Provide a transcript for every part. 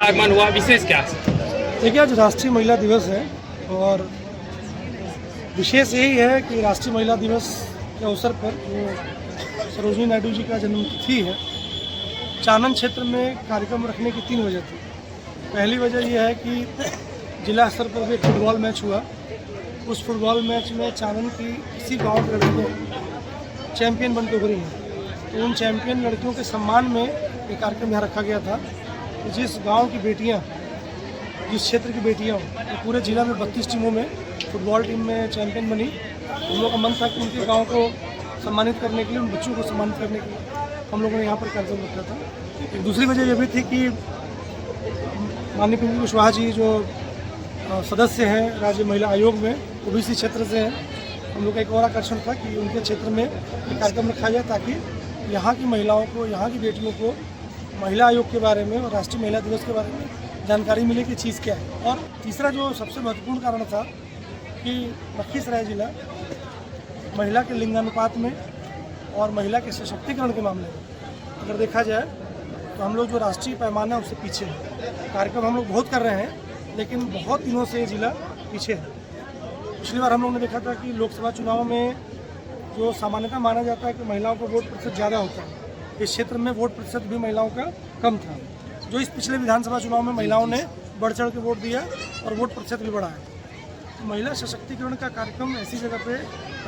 आगमन हुआ, विशेष क्या है? देखिए, आज राष्ट्रीय महिला दिवस है और विशेष यही है कि राष्ट्रीय महिला दिवस के अवसर पर जो सरोजिनी नायडू जी का जन्मतिथि है, चानन क्षेत्र में कार्यक्रम रखने की 3 वजह थी। पहली वजह यह है कि जिला स्तर पर भी एक फुटबॉल मैच हुआ। उस फुटबॉल मैच में चानन की किसी गांव की लड़कियाँ चैंपियन बन के उभरी हैं, तो उन चैंपियन लड़कियों के सम्मान में एक कार्यक्रम यहाँ रखा गया था कि जिस गाँव की बेटियाँ, जिस क्षेत्र की बेटियाँ तो पूरे जिला में 32 टीमों में फुटबॉल टीम में चैंपियन बनी। हम लोग का मन था कि उनके गांव को सम्मानित करने के लिए, उन बच्चों को सम्मानित करने के लिए हम लोगों ने यहाँ पर कार्यक्रम रखा था। एक दूसरी वजह यह भी थी कि माननीय पिंकी कुशवाहा जी जो सदस्य हैं राज्य महिला आयोग में, ओबीसी क्षेत्र से हैं, हम लोग का एक और आकर्षण था कि उनके क्षेत्र में एक कार्यक्रम रखा जाए ताकि यहाँ की महिलाओं को, यहाँ की बेटियों को महिला आयोग के बारे में और राष्ट्रीय महिला दिवस के बारे में जानकारी मिले कि चीज़ क्या है। और तीसरा जो सबसे महत्वपूर्ण कारण था कि लखीसराय जिला महिला के लिंगानुपात में और महिला के सशक्तिकरण के मामले में अगर देखा जाए तो हम लोग जो राष्ट्रीय पैमाना है उससे पीछे है। कार्यक्रम हम लोग बहुत कर रहे हैं, लेकिन बहुत दिनों से ये जिला पीछे है। पिछली बार हम लोग ने देखा था कि लोकसभा चुनाव में जो सामान्यतः माना जाता है कि महिलाओं का वोट प्रतिशत ज़्यादा होता है, इस क्षेत्र में वोट प्रतिशत भी महिलाओं का कम था। जो इस पिछले विधानसभा चुनाव में महिलाओं ने बढ़ चढ़ के वोट दिया और वोट प्रतिशत भी बढ़ा है। तो महिला सशक्तिकरण का कार्यक्रम ऐसी जगह पे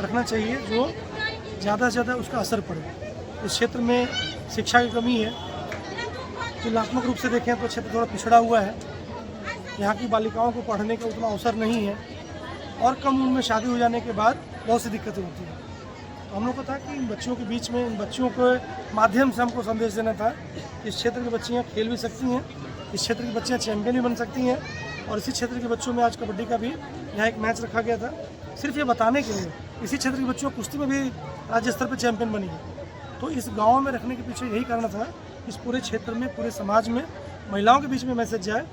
रखना चाहिए जो ज़्यादा से ज़्यादा उसका असर पड़े। इस क्षेत्र में शिक्षा की कमी है, तुलनात्मक रूप से देखें तो क्षेत्र थोड़ा पिछड़ा हुआ है। यहाँ की बालिकाओं को पढ़ने का उतना अवसर नहीं है और कम उम्र में शादी हो जाने के बाद बहुत सी दिक्कतें होती हैं। तो हम लोग को था कि इन बच्चियों के बीच में, इन बच्चियों के माध्यम से हमको संदेश देना था कि इस क्षेत्र की बच्चियाँ खेल भी सकती हैं, इस क्षेत्र की बच्चियाँ चैंपियन भी बन सकती हैं। और इसी क्षेत्र के बच्चों में आज कबड्डी का भी यहाँ एक मैच रखा गया था, सिर्फ ये बताने के लिए इसी क्षेत्र के बच्चों कुश्ती में भी राज्य स्तर पर चैंपियन बनी है। तो इस गाँव में रखने के पीछे यही कारण था, इस पूरे क्षेत्र में, पूरे समाज में महिलाओं के बीच में मैसेज जाए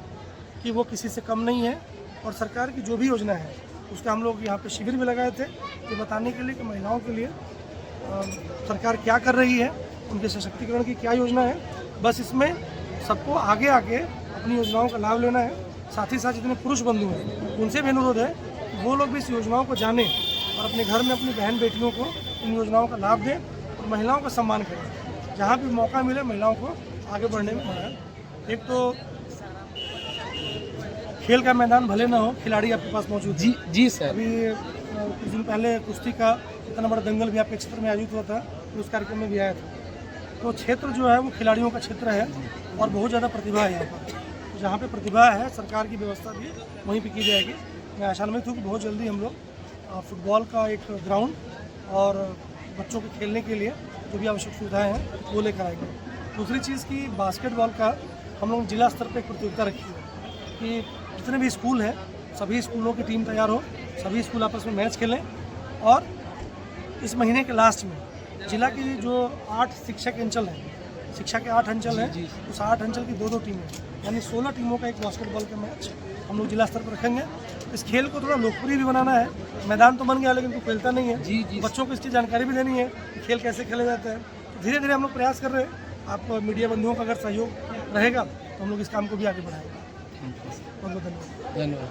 कि वो किसी से कम नहीं है। और सरकार की जो भी योजना है उसका हम लोग यहाँ पे शिविर भी लगाए थे, ये बताने के लिए कि महिलाओं के लिए सरकार क्या कर रही है, उनके सशक्तिकरण की क्या योजना है। बस इसमें सबको आगे आके अपनी योजनाओं का लाभ लेना है। साथ ही साथ जितने पुरुष बंधु हैं उनसे भी अनुरोध है कि वो लोग भी इस योजनाओं को जानें और अपने घर में अपनी बहन बेटियों को इन योजनाओं का लाभ दें और महिलाओं का सम्मान करें। जहाँ भी मौका मिले महिलाओं को आगे बढ़ने में बढ़ाएं। एक तो खेल का मैदान भले ना हो, खिलाड़ी आपके पास मौजूद। जी सर। अभी कुछ दिन पहले कुश्ती का इतना बड़ा दंगल भी आपके क्षेत्र में आयोजित हुआ था, उस कार्यक्रम में भी आया था। तो क्षेत्र जो है वो खिलाड़ियों का क्षेत्र है और बहुत ज़्यादा प्रतिभा है यहाँ पर। तो जहाँ पे प्रतिभा है सरकार की व्यवस्था भी वहीं पे की जाएगी। मैं आशान्वित हूँ कि बहुत जल्दी हम लोग फुटबॉल का एक ग्राउंड और बच्चों के खेलने के लिए जो भी आवश्यक सुविधाएँ हैं वो लेकर आएंगे। दूसरी चीज़ की बास्केटबॉल का हम लोग जिला स्तर पर एक प्रतियोगिता रखी है कि जितने भी स्कूल हैं सभी स्कूलों की टीम तैयार हो, सभी स्कूल आपस में मैच खेलें और इस महीने के लास्ट में जिला की जो 8 शिक्षक अंचल हैं, शिक्षा के 8 अंचल हैं, उस 8 अंचल की 2-2 टीमें यानी 16 टीमों का एक बास्केटबॉल का मैच हम लोग जिला स्तर पर रखेंगे। इस खेल को थोड़ा लोकप्रिय भी बनाना है। मैदान तो बन गया लेकिन कोई खेलता नहीं है। बच्चों को इसकी जानकारी भी देनी है कि खेल कैसे खेले जाते हैं। तो धीरे धीरे हम लोग प्रयास कर रहे हैं। आप मीडिया बंधुओं का अगर सहयोग रहेगा तो हम लोग इस काम को भी आगे बढ़ाएंगे। बहुत बहुत धन्यवाद।